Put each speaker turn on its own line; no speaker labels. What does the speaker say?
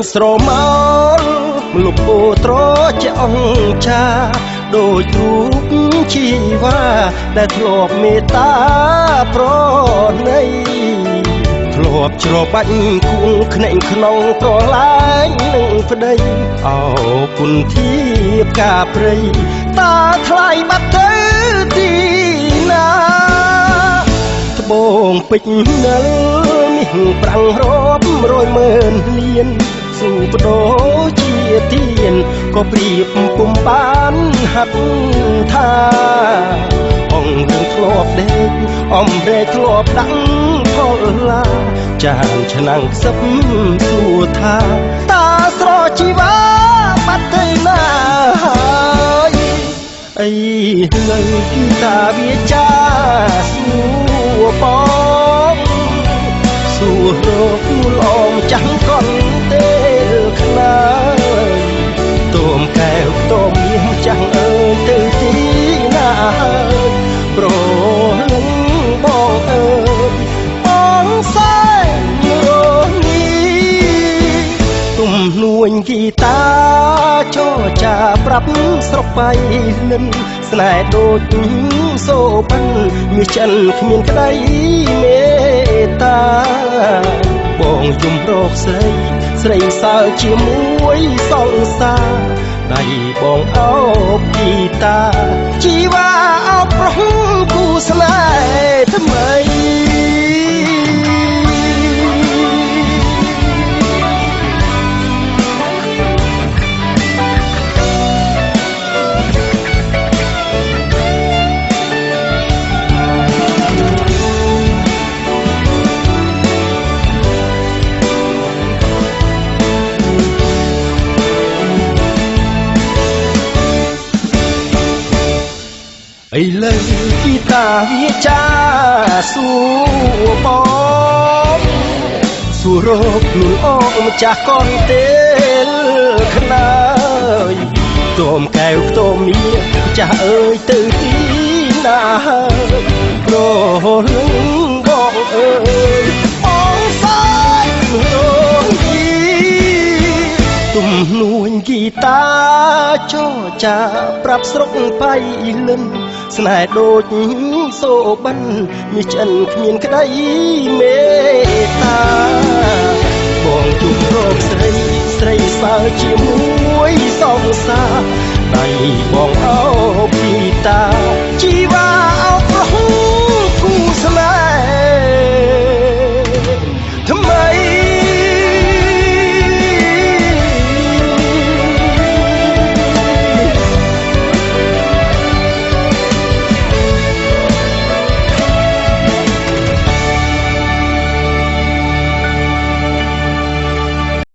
ស្រមោលលុបពោត្រជាអង្គចាដូចរូបជីវ៉ាដែលធ្លាប់មេត្តាប្រណីធ្លាប់ច្របាច់គួងភ្នែកក្នុងប្រឡាយនឹងប្តីអោគុណធៀបការព្រៃតាថ្លៃបាត់ទៅទីណាត្បូងពេជ្រនិលមាសប្រាំងរាប់រយម៉ឺនលានស៊ូបដោជាទៀនក៏ប្រៀបពុំបានហាត់ថាអង្គរឿងធ្លាប់ដេកអំរែកធ្លាប់ដាក់ផលឡាចានឆ្នាំងខ្សឹបសួរថាតាស្រជីវ៉ាបាត់ទៅណាហើយអីលើគឺតាវាចាសួរបងសួររកលំចាំងកន់ទេខ្លាយទុំកែវទុំមាសចាំងអើយទៅទីណាហើយប្រលឹងបងអើយបងសែនរនេះទុំនួញហ្គីតាចរចាប្រាប់ស្រុកបៃលិនស្នេហ៍ដូចសូបិនមាសចិនគ្មានក្តីមេត្តាបងយំរកស្រីស្រីសើជាមួយសង្សារដៃបងអោបហ្គីតាជីវ៉ាអោបប្រុសគូស្នេហ៍ថ្មីឥឡូវគីតាវាចាសួរបងសួររកខ្លួនអងម្ចាស់កនទេលខ្នើយទុំកែវខ្ទមមាសចាស់អើយទៅទីណាហើយប្រលឹងបងអើយបងសាយរងទុំនួញហ្គីតាចរចាប្រាប់ស្រុកបៃលិនស្នេហ៍ដូចសូបិនមាសឆ្អិនគ្មានក្តីមេត្តាបងជុំរកស្រីស្រីសើជាមួយសង្សារដៃបងអោបពីតា